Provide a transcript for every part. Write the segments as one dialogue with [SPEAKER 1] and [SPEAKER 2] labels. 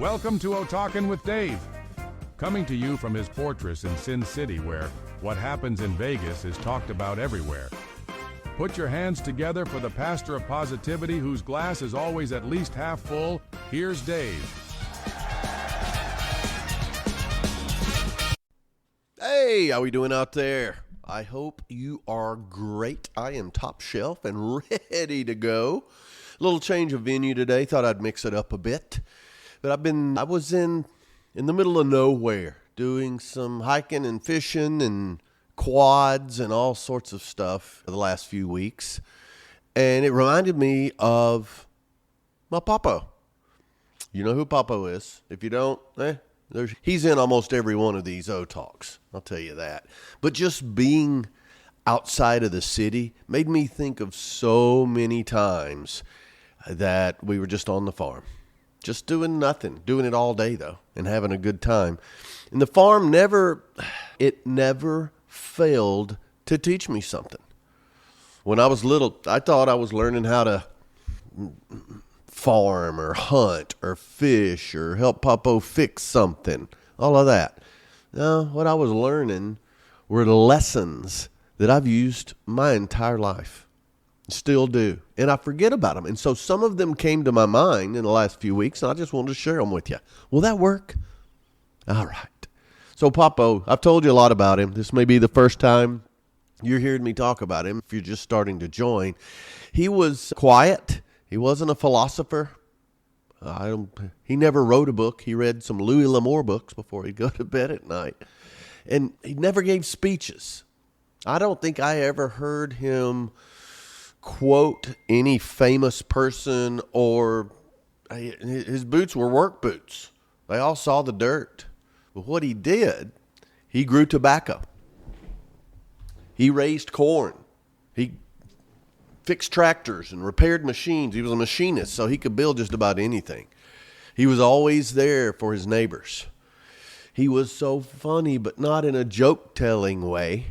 [SPEAKER 1] Welcome to O-Talkin' with Dave. Coming to you from his fortress in Sin City, where what happens in Vegas is talked about everywhere. Put your hands together for the pastor of positivity whose glass is always at least half full. Here's Dave.
[SPEAKER 2] Hey, how we doing out there? I hope you are great. I am top shelf and ready to go. A little change of venue today. Thought I'd mix it up a bit. But I was in the middle of nowhere doing some hiking and fishing and quads and all sorts of stuff for the last few weeks. And it reminded me of my PAPO. You know who PAPO is. If you don't, he's in almost every one of these O-Talks. I'll tell you that. But just being outside of the city made me think of so many times that we were just on the farm. Just doing nothing, doing it all day though, and having a good time. And the farm never failed to teach me something. When I was little, I thought I was learning how to farm or hunt or fish or help Papo fix something, all of that. No, what I was learning were the lessons that I've used my entire life. Still do. And I forget about them. And so some of them came to my mind in the last few weeks, and I just wanted to share them with you. Will that work? All right. So Papo, I've told you a lot about him. This may be the first time you're hearing me talk about him if you're just starting to join. He was quiet. He wasn't a philosopher. He never wrote a book. He read some Louis L'Amour books before he'd go to bed at night. And he never gave speeches. I don't think I ever heard him quote any famous person, or his boots were work boots. They all saw the dirt. But what he did, he grew tobacco. He raised corn. He fixed tractors and repaired machines. He was a machinist, so he could build just about anything. He was always there for his neighbors. He was so funny, but not in a joke-telling way.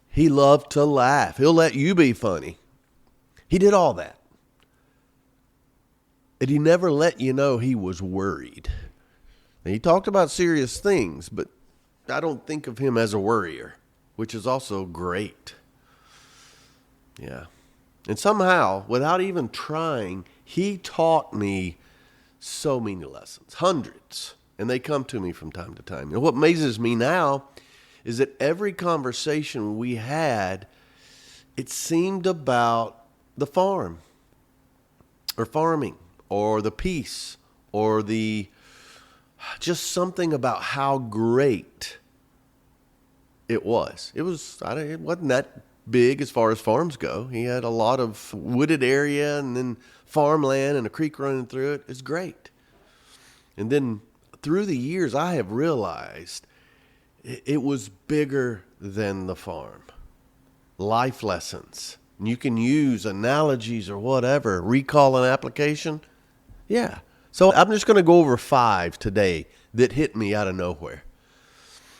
[SPEAKER 2] He loved to laugh. He'll let you be funny. He did all that. And he never let you know he was worried. And he talked about serious things, but I don't think of him as a worrier, which is also great. Yeah. And somehow, without even trying, he taught me so many lessons, hundreds. And they come to me from time to time. And what amazes me now is that every conversation we had, it seemed about the farm or farming or the peace or just something about how great it was. It wasn't that big as far as farms go. He had a lot of wooded area and then farmland and a creek running through it. It's great. And then through the years, I have realized it was bigger than the farm. Life lessons. You can use analogies or whatever, recall an application. Yeah. So I'm just going to go over 5 today that hit me out of nowhere.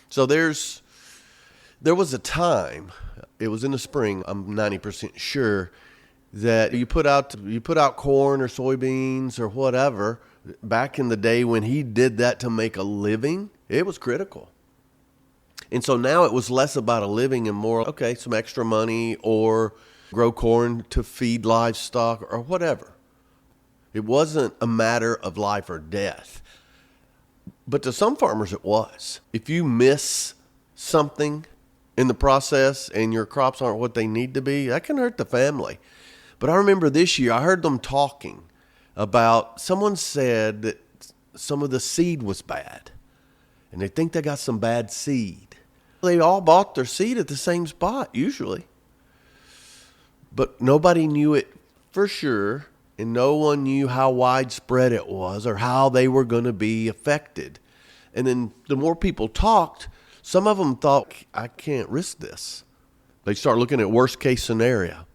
[SPEAKER 2] So there was a time, it was in the spring, I'm 90% sure, that you put out corn or soybeans or whatever. Back in the day when he did that to make a living, it was critical. And so now it was less about a living and more, some extra money or grow corn to feed livestock or whatever. It wasn't a matter of life or death. But to some farmers it was. If you miss something in the process and your crops aren't what they need to be, that can hurt the family. But I remember this year I heard them talking about, someone said that some of the seed was bad. And they think they got some bad seed. They all bought their seed at the same spot usually. But nobody knew it for sure, and no one knew how widespread it was or how they were going to be affected. And then the more people talked, some of them thought, I can't risk this. They start looking at worst case scenario.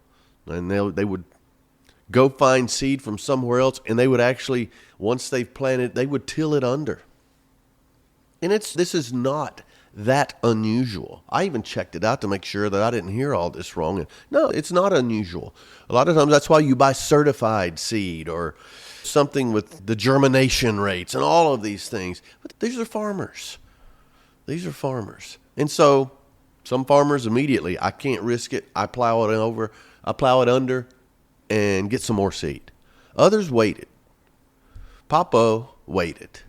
[SPEAKER 2] And they would go find seed from somewhere else, and they would actually, once they've planted, they would till it under. And this is not that unusual. I even checked it out to make sure that I didn't hear all this wrong. And no, it's not unusual. A lot of times that's why you buy certified seed or something with the germination rates and all of these things. But these are farmers. These are farmers. And so some farmers immediately, I can't risk it. I plow it under and get some more seed. Others waited. PAPO waited.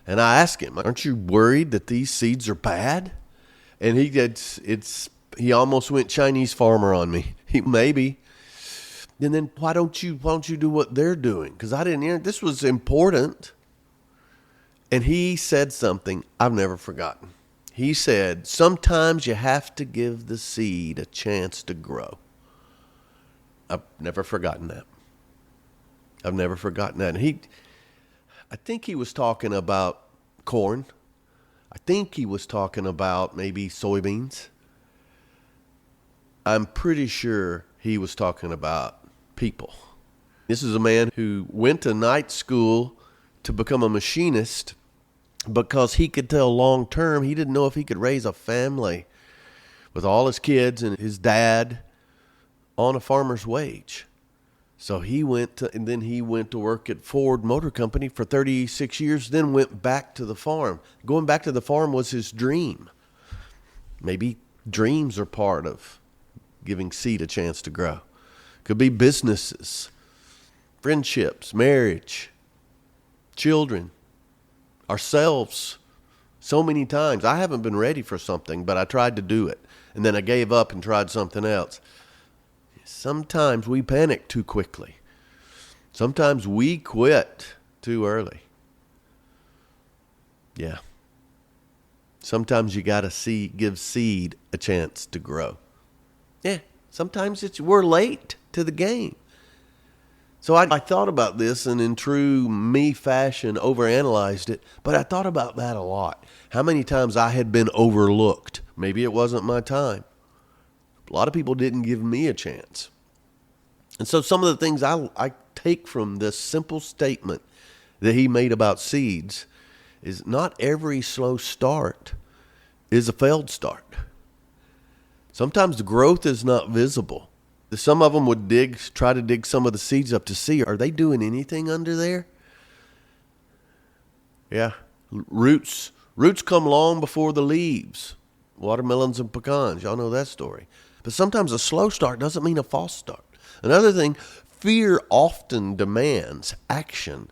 [SPEAKER 2] And I asked him, aren't you worried that these seeds are bad? And he almost went Chinese farmer on me. Maybe. And then why don't you do what they're doing? Because I didn't hear, this was important. And he said something I've never forgotten. He said, sometimes you have to give the seed a chance to grow. I've never forgotten that. And I think he was talking about corn. I think he was talking about maybe soybeans. I'm pretty sure he was talking about people. This is a man who went to night school to become a machinist because he could tell long term he didn't know if he could raise a family with all his kids and his dad on a farmer's wage. So he went to work at Ford Motor Company for 36 years, then went back to the farm. Going back to the farm was his dream. Maybe dreams are part of giving seed a chance to grow. Could be businesses, friendships, marriage, children, ourselves. So many times I haven't been ready for something, but I tried to do it. And then I gave up and tried something else. Sometimes we panic too quickly. Sometimes we quit too early. Yeah. Sometimes you got to give seed a chance to grow. Yeah. Sometimes we're late to the game. So I thought about this and in true me fashion overanalyzed it, but I thought about that a lot. How many times I had been overlooked. Maybe it wasn't my time. A lot of people didn't give me a chance. And so some of the things I take from this simple statement that he made about seeds is not every slow start is a failed start. Sometimes the growth is not visible. Some of them would try to dig some of the seeds up to see, are they doing anything under there? Yeah. Roots come long before the leaves. Watermelons and pecans. Y'all know that story. But sometimes a slow start doesn't mean a false start. Another thing, fear often demands action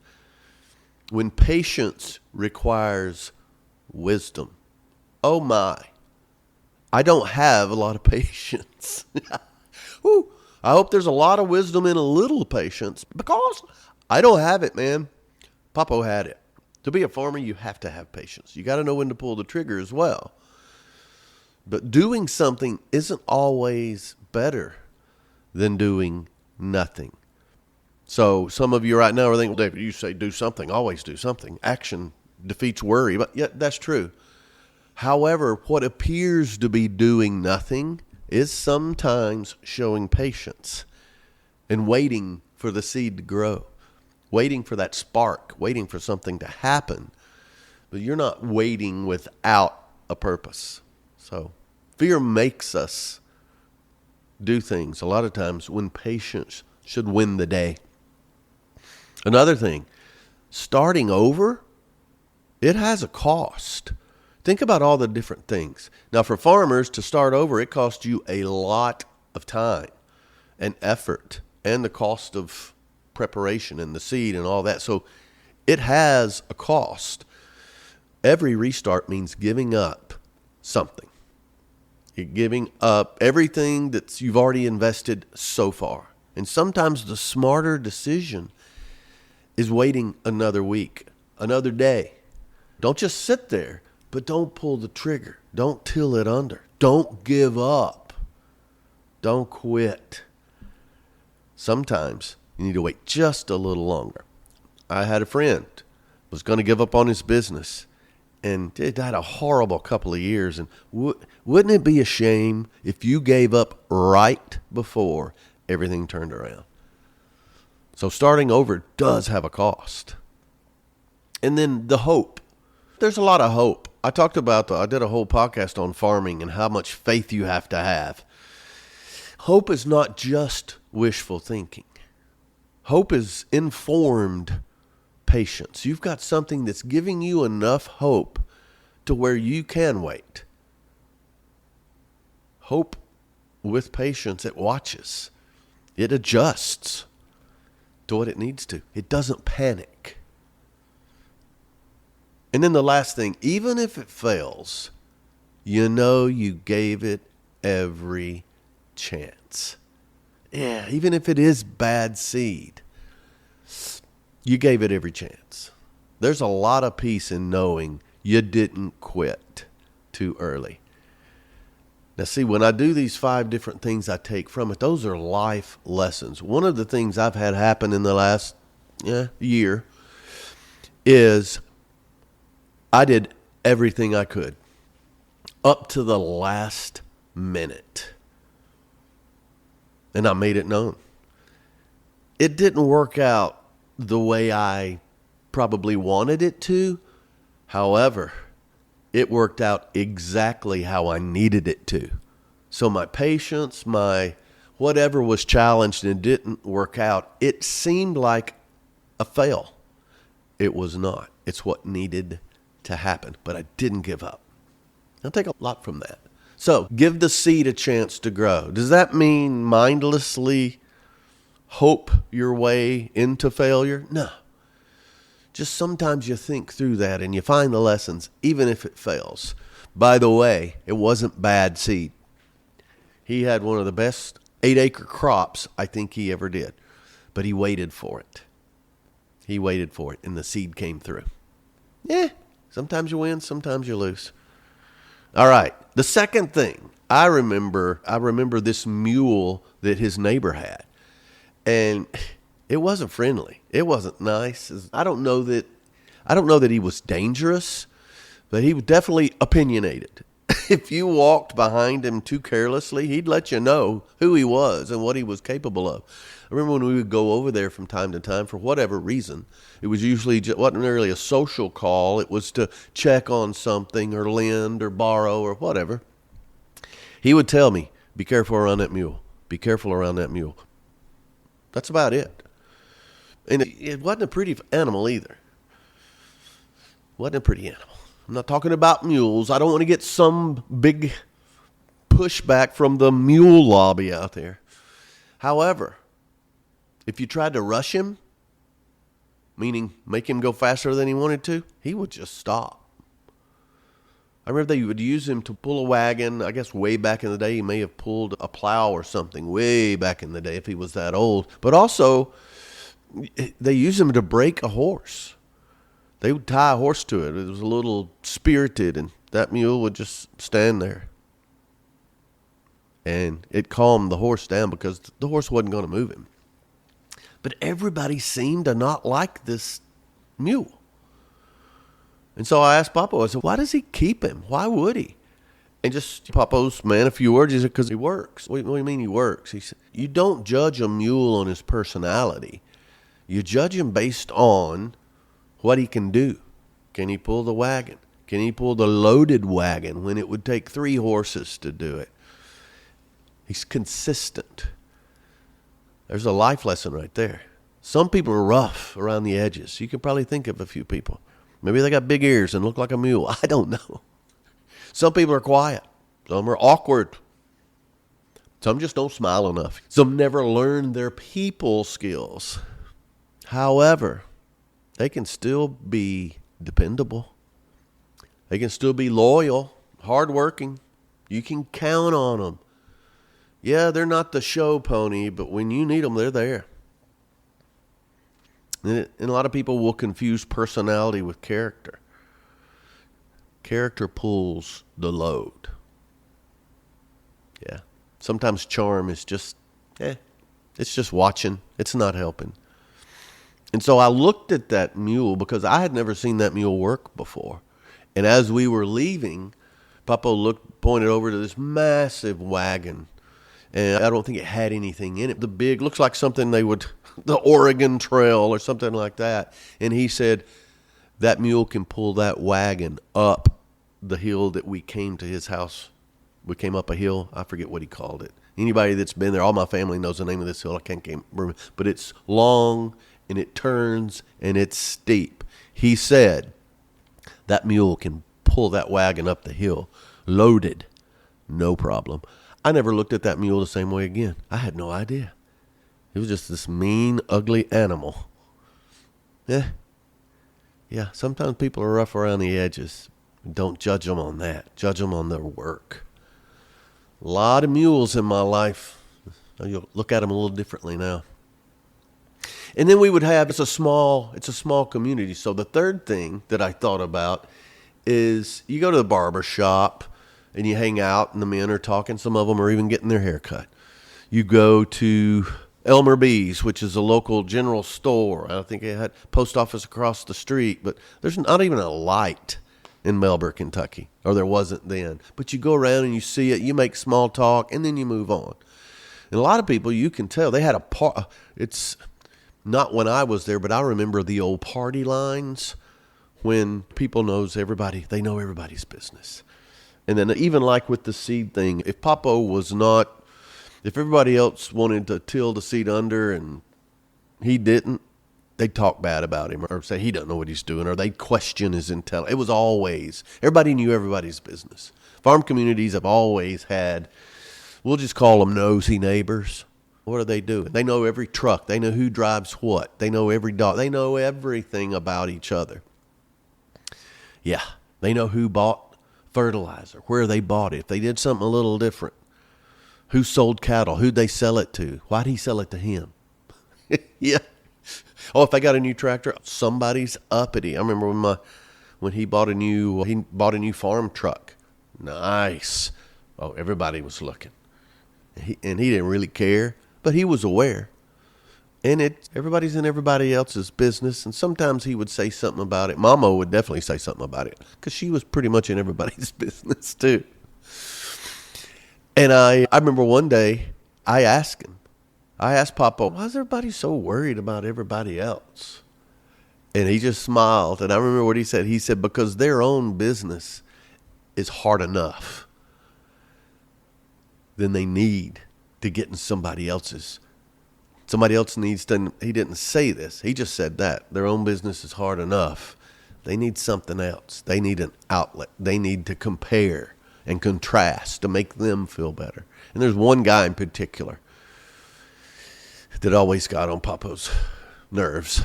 [SPEAKER 2] when patience requires wisdom. Oh my, I don't have a lot of patience. Whew. I hope there's a lot of wisdom in a little patience because I don't have it, man. PAPO had it. To be a farmer, you have to have patience. You got to know when to pull the trigger as well. But doing something isn't always better than doing nothing. So some of you right now are thinking, well, David, you say do something, always do something. Action defeats worry. But yeah, that's true. However, what appears to be doing nothing is sometimes showing patience and waiting for the seed to grow, waiting for that spark, waiting for something to happen. But you're not waiting without a purpose. So fear makes us do things a lot of times when patience should win the day. Another thing, starting over, it has a cost. Think about all the different things. Now, for farmers to start over, it costs you a lot of time and effort and the cost of preparation and the seed and all that. So it has a cost. Every restart means giving up something. You're giving up everything that you've already invested so far. And sometimes the smarter decision is waiting another week, another day. Don't just sit there, but don't pull the trigger. Don't till it under. Don't give up. Don't quit. Sometimes you need to wait just a little longer. I had a friend was going to give up on his business. And it had a horrible couple of years. And wouldn't it be a shame if you gave up right before everything turned around? So starting over does have a cost. And then the hope. There's a lot of hope I talked about, I did a whole podcast on farming and how much faith you have to have. Hope is not just wishful thinking. Hope is informed patience. You've got something that's giving you enough hope to where you can wait. Hope with patience, it watches. It adjusts to what it needs to. It doesn't panic. And then the last thing, even if it fails, you know you gave it every chance. Yeah, even if it is bad seed, you gave it every chance. There's a lot of peace in knowing you didn't quit too early. Now see, when I do these 5 different things I take from it, those are life lessons. One of the things I've had happen in the last year is I did everything I could up to the last minute. And I made it known. It didn't work out the way I probably wanted it to. However, it worked out exactly how I needed it to. So my patience, my whatever was challenged and didn't work out, it seemed like a fail. It was not. It's what needed to happen. But I didn't give up. I'll take a lot from that. So give the seed a chance to grow. Does that mean mindlessly hope your way into failure? No. Just sometimes you think through that and you find the lessons, even if it fails. By the way, it wasn't bad seed. He had one of the best 8-acre crops I think he ever did. But he waited for it. He waited for it, and the seed came through. Yeah, sometimes you win, sometimes you lose. All right, the second thing, I remember this mule that his neighbor had. And it wasn't friendly. It wasn't nice. I don't know that he was dangerous, but he was definitely opinionated. If you walked behind him too carelessly, he'd let you know who he was and what he was capable of. I remember when we would go over there from time to time for whatever reason. It was usually wasn't really a social call. It was to check on something or lend or borrow or whatever. He would tell me, be careful around that mule. Be careful around that mule. That's about it. And it wasn't a pretty animal either. Wasn't a pretty animal. I'm not talking about mules. I don't want to get some big pushback from the mule lobby out there. However, if you tried to rush him, meaning make him go faster than he wanted to, he would just stop. I remember they would use him to pull a wagon. I guess way back in the day, he may have pulled a plow or something way back in the day if he was that old. But also, they used him to break a horse. They would tie a horse to it. It was a little spirited, and that mule would just stand there. And it calmed the horse down because the horse wasn't going to move him. But everybody seemed to not like this mule. And so I asked Papo, I said, why does he keep him? Why would he? And just Papo's man a few words. He said, because he works. What do you mean he works? He said, you don't judge a mule on his personality. You judge him based on what he can do. Can he pull the wagon? Can he pull the loaded wagon when it would take 3 horses to do it? He's consistent. There's a life lesson right there. Some people are rough around the edges. You could probably think of a few people. Maybe they got big ears and look like a mule. I don't know. Some people are quiet. Some are awkward. Some just don't smile enough. Some never learn their people skills. However, they can still be dependable. They can still be loyal, hardworking. You can count on them. Yeah, they're not the show pony, but when you need them, they're there. And a lot of people will confuse personality with character. Character pulls the load. Yeah. Sometimes charm is just, it's just watching. It's not helping. And so I looked at that mule because I had never seen that mule work before. And as we were leaving, Papo pointed over to this massive wagon. And I don't think it had anything in it. The big, looks like something the Oregon Trail or something like that. And he said, that mule can pull that wagon up the hill that we came to his house. We came up a hill. I forget what he called it. Anybody that's been there, all my family knows the name of this hill. I can't remember. But it's long, and it turns, and it's steep. He said that mule can pull that wagon up the hill, loaded, no problem. I never looked at that mule the same way again. I had no idea. It was just this mean, ugly animal. Yeah, sometimes people are rough around the edges. Don't judge them on that. Judge them on their work. A lot of mules in my life. You'll look at them a little differently now. And then we would have, it's a small community. So the third thing that I thought about is you go to the barber shop and you hang out and the men are talking. Some of them are even getting their hair cut. You go to Elmer B's, which is a local general store. I think it had post office across the street, but there's not even a light in Melbourne, Kentucky, or there wasn't then. But you go around and you see it, you make small talk, and then you move on. And a lot of people, you can tell, they had it's not when I was there, but I remember the old party lines when people knows everybody, they know everybody's business. And then even like with the seed thing, if PAPO was not, if everybody else wanted to till the seed under and he didn't, they'd talk bad about him or say he doesn't know what he's doing, or they'd question his intelligence. It was always, everybody knew everybody's business. Farm communities have always had, we'll just call them nosy neighbors. What are they doing? They know every truck. They know who drives what. They know every dog. They know everything about each other. Yeah, they know who bought fertilizer, where they bought it, if they did something a little different, who sold cattle, who'd they sell it to, why'd he sell it to him? Yeah. Oh, if I got a new tractor, somebody's uppity. I remember when he bought a new farm truck. Nice. Oh, everybody was looking. And he didn't really care, but he was aware. And everybody's in everybody else's business, and sometimes he would say something about it. Mama would definitely say something about it, because she was pretty much in everybody's business too. And I remember one day I asked Papa, why is everybody so worried about everybody else? And he just smiled, and I remember what he said. He said, because their own business is hard enough, then they need to get in somebody else's. Somebody else needs to, he didn't say this. He just said that. Their own business is hard enough. They need something else. They need an outlet. They need to compare and contrast to make them feel better. And there's one guy in particular that always got on Papa's nerves,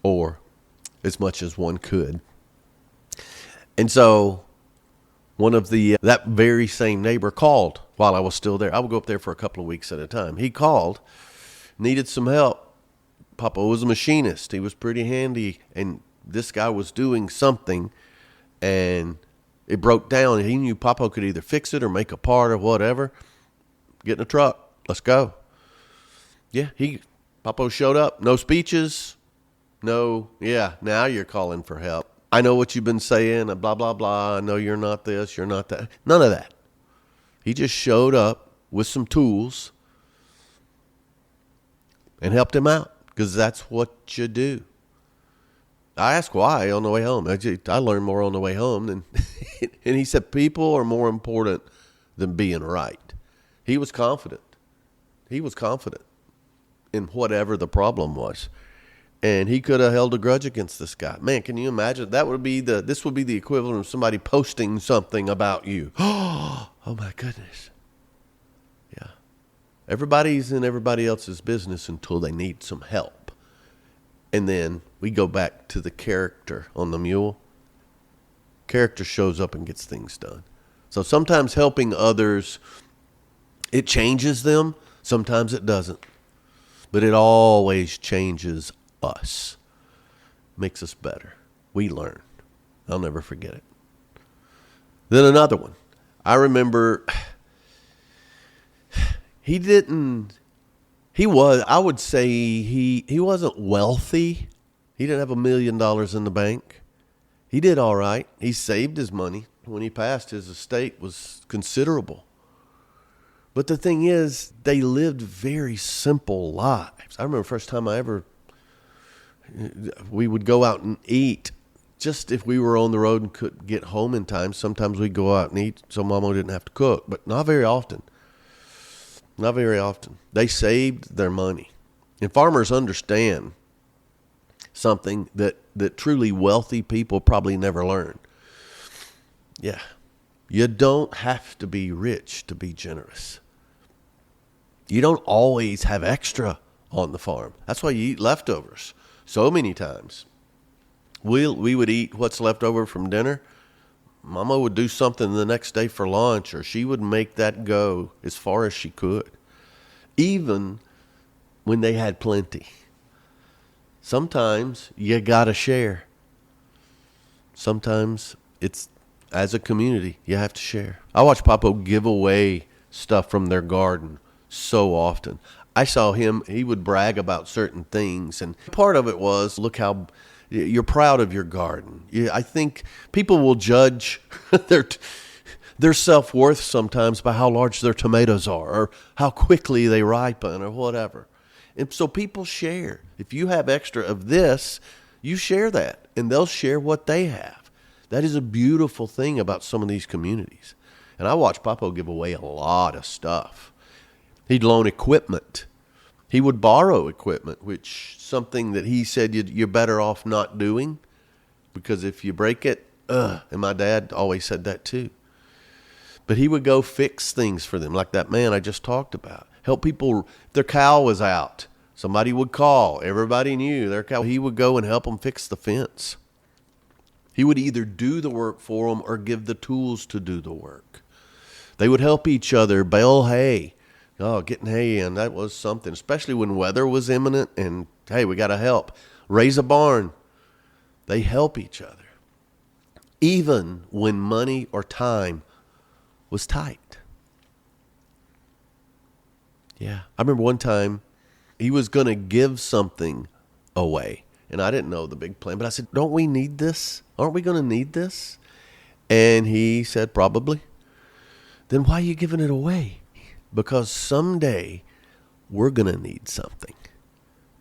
[SPEAKER 2] or as much as one could. And so one of that very same neighbor called while I was still there. I would go up there for a couple of weeks at a time. He called, needed some help. Papa was a machinist. He was pretty handy, and this guy was doing something, and it broke down. And he knew Papa could either fix it or make a part or whatever. Get in a truck. Let's go. Yeah, Papa showed up. No speeches. No, yeah, now you're calling for help. I know what you've been saying, blah, blah, blah. I know you're not this, you're not that. None of that. He just showed up with some tools and helped him out, because that's what you do. I asked why on the way home. I learned more on the way home than, and he said people are more important than being right. He was confident. He was confident in whatever the problem was. And he could have held a grudge against this guy. Man, can you imagine? This would be the equivalent of somebody posting something about you. Oh my goodness. Yeah. Everybody's in everybody else's business until they need some help. And then we go back to the character on the mule. Character shows up and gets things done. So sometimes helping others, it changes them. Sometimes it doesn't. But it always changes us. Makes us better. We learn. I'll never forget it. Then another one. I remember I would say he wasn't wealthy. He didn't have $1 million in the bank. He did all right. He saved his money. When he passed, his estate was considerable. But the thing is, they lived very simple lives. I remember the first time we would go out and eat Just if we were on the road and couldn't get home in time, sometimes we'd go out and eat so Mama didn't have to cook, but not very often. Not very often. They saved their money. And farmers understand something that truly wealthy people probably never learn. Yeah. You don't have to be rich to be generous. You don't always have extra on the farm. That's why you eat leftovers so many times. We would eat what's left over from dinner. Mama would do something the next day for lunch, or she would make that go as far as she could, even when they had plenty. Sometimes you got to share. Sometimes it's, as a community, you have to share. I watch PAPO give away stuff from their garden so often. I saw him, he would brag about certain things, and part of it was, look how you're proud of your garden. I think people will judge their self-worth sometimes by how large their tomatoes are or how quickly they ripen or whatever. And so people share. If you have extra of this, you share that, and they'll share what they have. That is a beautiful thing about some of these communities. And I watched PAPO give away a lot of stuff. He'd loan equipment. He would borrow equipment, which something that he said you're better off not doing, because if you break it, and my dad always said that too. But he would go fix things for them, like that man I just talked about. Help people, if their cow was out, somebody would call. Everybody knew their cow. He would go and help them fix the fence. He would either do the work for them or give the tools to do the work. They would help each other bale hay. Oh, getting hay in, that was something, especially when weather was imminent and, hey, we got to help. Raise a barn. They help each other, even when money or time was tight. Yeah, I remember one time he was going to give something away, and I didn't know the big plan, but I said, don't we need this? Aren't we going to need this? And he said, probably. Then why are you giving it away? Because someday we're going to need something,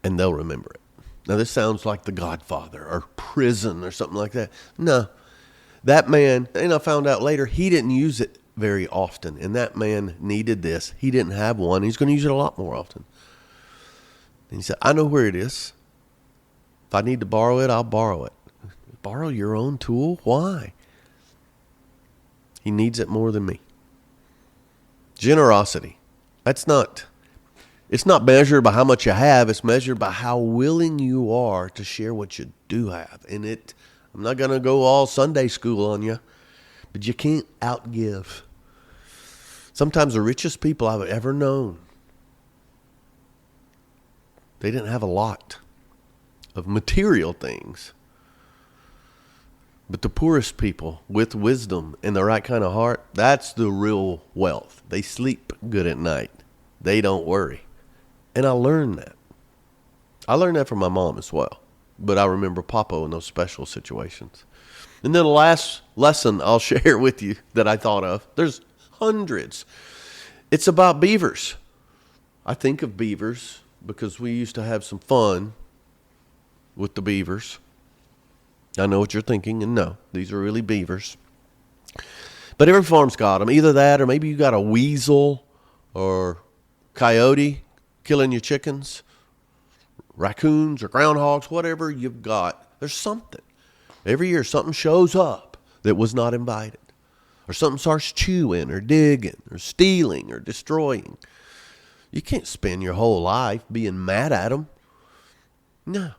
[SPEAKER 2] and they'll remember it. Now, this sounds like The Godfather or prison or something like that. No, that man, and I found out later, he didn't use it very often, and that man needed this. He didn't have one. He's going to use it a lot more often. And he said, I know where it is. If I need to borrow it, I'll borrow it. Borrow your own tool? Why? He needs it more than me. Generosity. It's not measured by how much you have. It's measured by how willing you are to share what you do have. And I'm not going to go all Sunday school on you, but you can't outgive. Sometimes the richest people I've ever known, they didn't have a lot of material things. But the poorest people with wisdom and the right kind of heart, that's the real wealth. They sleep good at night. They don't worry. And I learned that. I learned that from my mom as well. But I remember PAPO in those special situations. And then the last lesson I'll share with you that I thought of, there's hundreds. It's about beavers. I think of beavers because we used to have some fun with the beavers. I know what you're thinking, and no, these are really beavers. But every farm's got them. Either that, or maybe you got a weasel or coyote killing your chickens, raccoons or groundhogs, whatever you've got. There's something. Every year something shows up that was not invited. Or something starts chewing or digging or stealing or destroying. You can't spend your whole life being mad at them. No,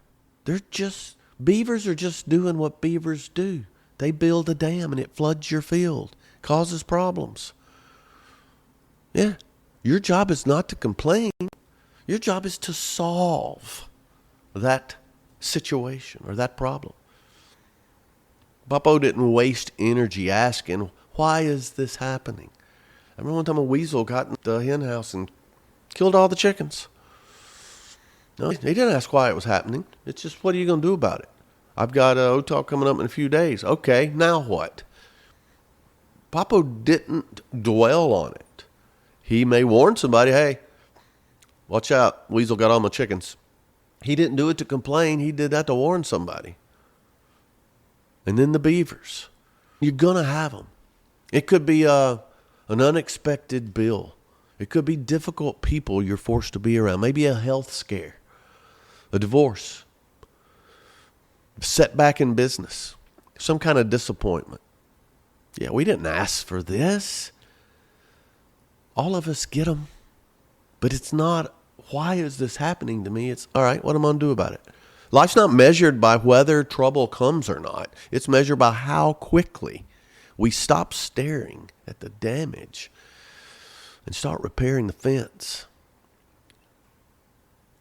[SPEAKER 2] beavers are just doing what beavers do. They build a dam and it floods your field, causes problems. Yeah, your job is not to complain. Your job is to solve that situation or that problem. PAPO didn't waste energy asking, why is this happening? I remember one time a weasel got in the hen house and killed all the chickens. No, he didn't ask why it was happening. It's just, what are you going to do about it? I've got OTAL coming up in a few days. Okay, now what? PAPO didn't dwell on it. He may warn somebody, hey, watch out, weasel got all my chickens. He didn't do it to complain. He did that to warn somebody. And then the Beavers. You're going to have them. It could be an unexpected bill. It could be difficult people you're forced to be around. Maybe a health scare, a divorce, setback in business, some kind of disappointment. Yeah, we didn't ask for this. All of us get them. But it's not, why is this happening to me? It's, all right, what am I going to do about it? Life's not measured by whether trouble comes or not. It's measured by how quickly we stop staring at the damage and start repairing the fence.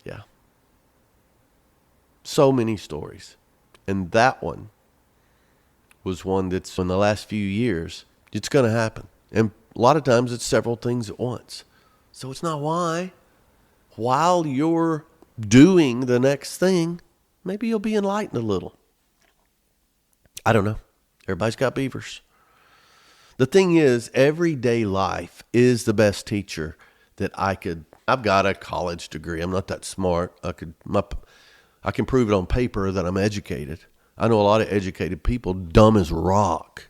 [SPEAKER 2] Yeah. So many stories. And that one was one that's in the last few years, it's going to happen. And a lot of times it's several things at once. So it's not why. While you're doing the next thing, maybe you'll be enlightened a little. I don't know. Everybody's got beavers. The thing is, everyday life is the best teacher that I've got a college degree. I'm not that smart. I can prove it on paper that I'm educated. I know a lot of educated people, dumb as rock.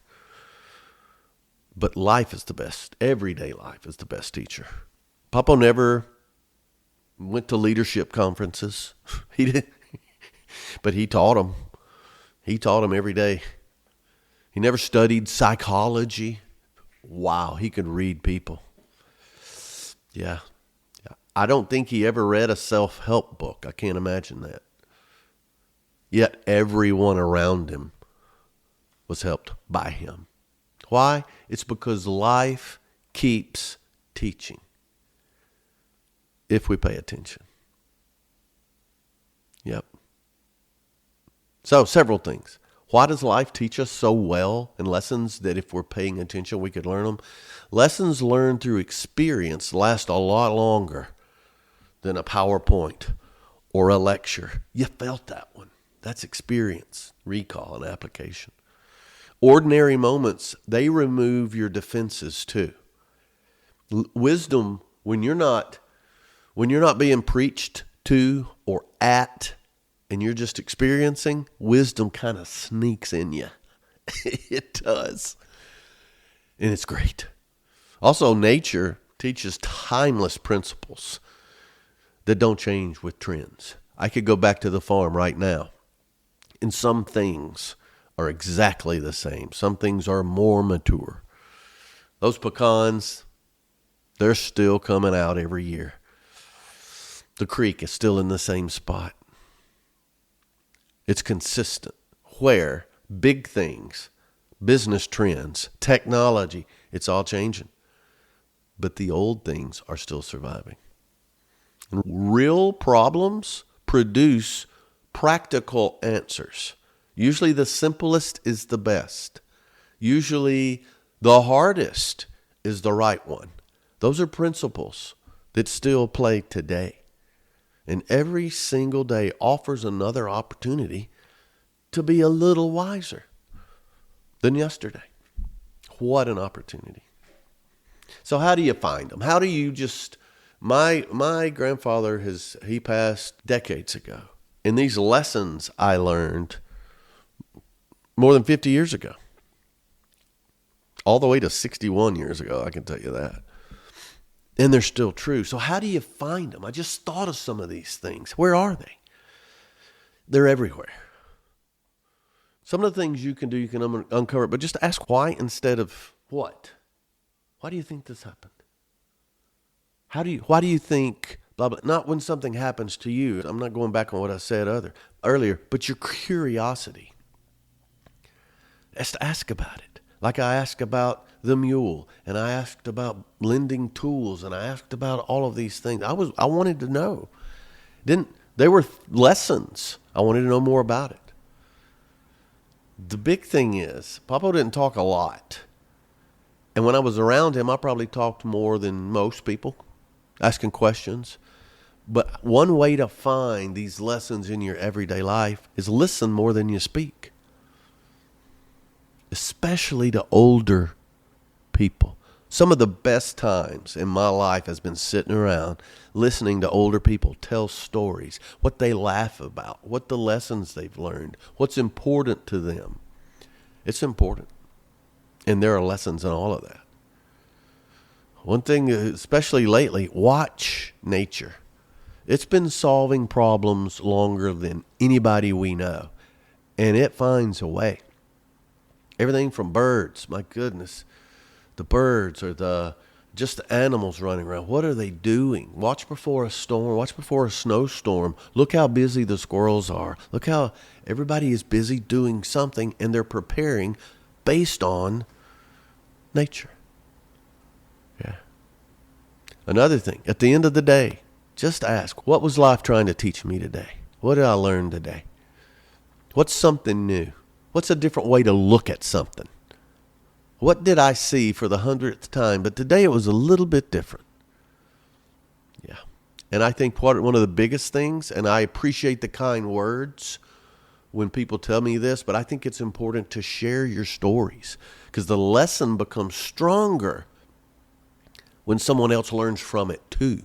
[SPEAKER 2] But life is the best. Everyday life is the best teacher. PAPO never went to leadership conferences. He didn't. But he taught them. He taught them every day. He never studied psychology. Wow, he could read people. Yeah. I don't think he ever read a self-help book. I can't imagine that. Yet everyone around him was helped by him. Why? It's because life keeps teaching if we pay attention. Yep. So, several things. Why does life teach us so well, and lessons that if we're paying attention we could learn them? Lessons learned through experience last a lot longer than a PowerPoint or a lecture. You felt that one. That's experience, recall, and application. Ordinary moments, they remove your defenses too. Wisdom, when you're not being preached to or at, and you're just experiencing, wisdom kind of sneaks in you. It does. And it's great. Also, nature teaches timeless principles that don't change with trends. I could go back to the farm right now, and some things are exactly the same. Some things are more mature. Those pecans, they're still coming out every year. The creek is still in the same spot. It's consistent. Where big things, business trends, technology, it's all changing. But the old things are still surviving. And real problems produce practical answers. Usually the simplest is the best. Usually the hardest is the right one. Those are principles that still play today. And every single day offers another opportunity to be a little wiser than yesterday. What an opportunity. So how do you find them? How do you just... My grandfather, he passed decades ago. And these lessons I learned more than 50 years ago. All the way to 61 years ago, I can tell you that. And they're still true. So how do you find them? I just thought of some of these things. Where are they? They're everywhere. Some of the things you can do, you can uncover, but just ask why instead of what. Why do you think this happened? Why do you think, blah, blah, not when something happens to you. I'm not going back on what I said earlier, but your curiosity. Just ask about it. Like I asked about the mule, and I asked about lending tools, and I asked about all of these things. I wanted to know. They were lessons. I wanted to know more about it. The big thing is, PAPO didn't talk a lot. And when I was around him, I probably talked more than most people, asking questions. But one way to find these lessons in your everyday life is listen more than you speak. Especially to older people. Some of the best times in my life has been sitting around listening to older people tell stories, what they laugh about, what the lessons they've learned, what's important to them. It's important. And there are lessons in all of that. One thing, especially lately, watch nature. It's been solving problems longer than anybody we know. And it finds a way. Everything from birds, my goodness. The birds or just the animals running around. What are they doing? Watch before a storm. Watch before a snowstorm. Look how busy the squirrels are. Look how everybody is busy doing something, and they're preparing based on nature. Yeah. Another thing, at the end of the day, just ask, what was life trying to teach me today? What did I learn today? What's something new? What's a different way to look at something? What did I see for the 100th time? But today it was a little bit different. Yeah. And I think one of the biggest things, and I appreciate the kind words when people tell me this, but I think it's important to share your stories because the lesson becomes stronger when someone else learns from it too.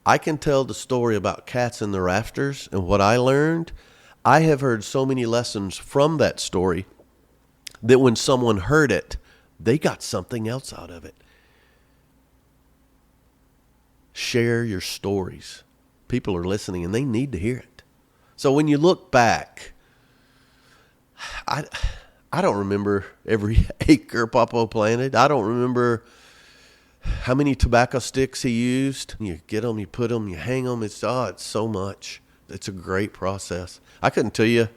[SPEAKER 2] I can tell the story about cats in the rafters and what I learned. I have heard so many lessons from that story that when someone heard it, they got something else out of it. Share your stories. People are listening and they need to hear it. So when you look back, I don't remember every acre PAPO planted. I don't remember how many tobacco sticks he used. You get them, you put them, you hang them. It's so much. It's a great process. I couldn't tell you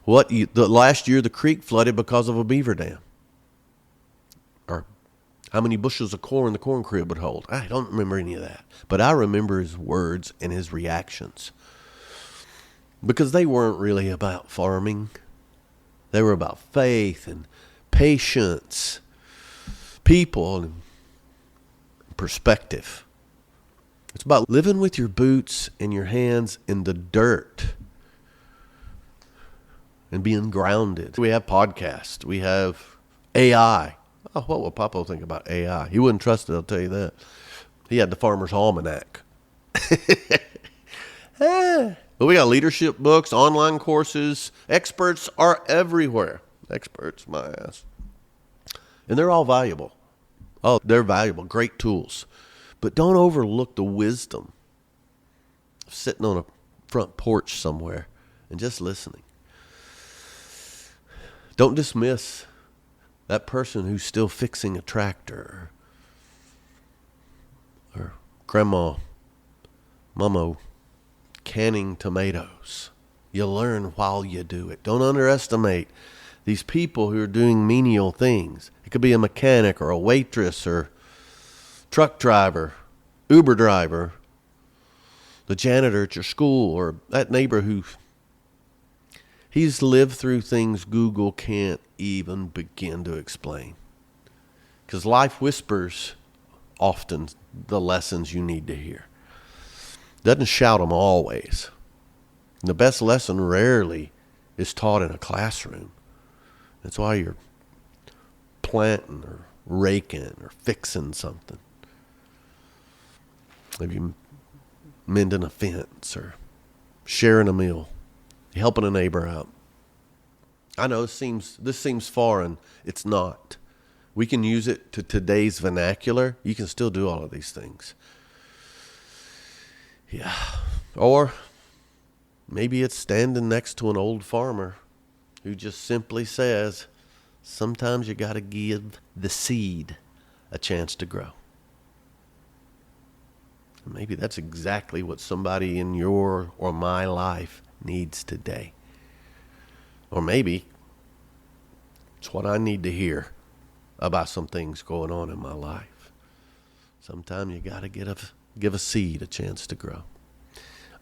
[SPEAKER 2] the last year the creek flooded because of a beaver dam. Or how many bushels of corn the corn crib would hold. I don't remember any of that. But I remember his words and his reactions. Because they weren't really about farming. They were about faith and patience, people, and perspective. It's about living with your boots and your hands in the dirt and being grounded. We have podcasts. We have AI. Oh, what will PAPO think about AI? He wouldn't trust it, I'll tell you that. He had the Farmer's Almanac. But we got leadership books, online courses. Experts are everywhere. Experts, my ass. And they're all valuable. Oh, they're valuable. Great tools. But don't overlook the wisdom of sitting on a front porch somewhere and just listening. Don't dismiss that person who's still fixing a tractor or grandma, mama canning tomatoes. You learn while you do it. Don't underestimate these people who are doing menial things. It could be a mechanic or a waitress or truck driver, Uber driver, the janitor at your school, or that neighbor he's lived through things Google can't even begin to explain. Because life whispers often the lessons you need to hear. Doesn't shout them always. And the best lesson rarely is taught in a classroom. That's why you're planting or raking or fixing something. Maybe mending a fence or sharing a meal, helping a neighbor out. I know this seems foreign. It's not. We can use it to today's vernacular. You can still do all of these things. Yeah. Or maybe it's standing next to an old farmer who just simply says, sometimes you got to give the seed a chance to grow. Maybe that's exactly what somebody in your or my life needs today. Or maybe it's what I need to hear about some things going on in my life. Sometimes you got to give a seed a chance to grow.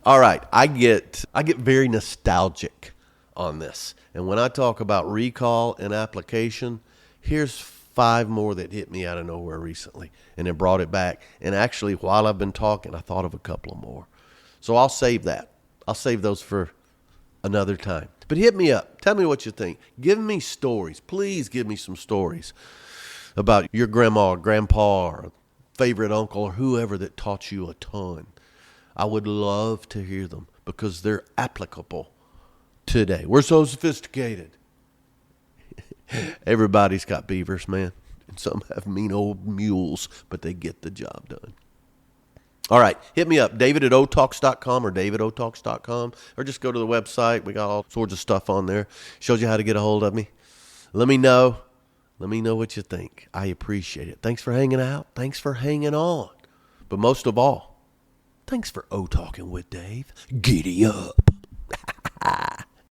[SPEAKER 2] All right, I get very nostalgic on this. And when I talk about recall and application, here's 5 more that hit me out of nowhere recently, and it brought it back. And actually, while I've been talking, I thought of a couple of more. So I'll save that. I'll save those for another time. But hit me up. Tell me what you think. Give me stories. Please give me some stories about your grandma or grandpa or favorite uncle or whoever that taught you a ton. I would love to hear them because they're applicable today. We're so sophisticated. Everybody's got beavers, man. And some have mean old mules, but they get the job done. All right, hit me up, david@otalks.com or davidotalks.com, or just go to the website. We got all sorts of stuff on there. Shows you how to get a hold of me. Let me know. Let me know what you think. I appreciate it. Thanks for hanging out. Thanks for hanging on. But most of all, thanks for O-Talking with Dave. Giddy up.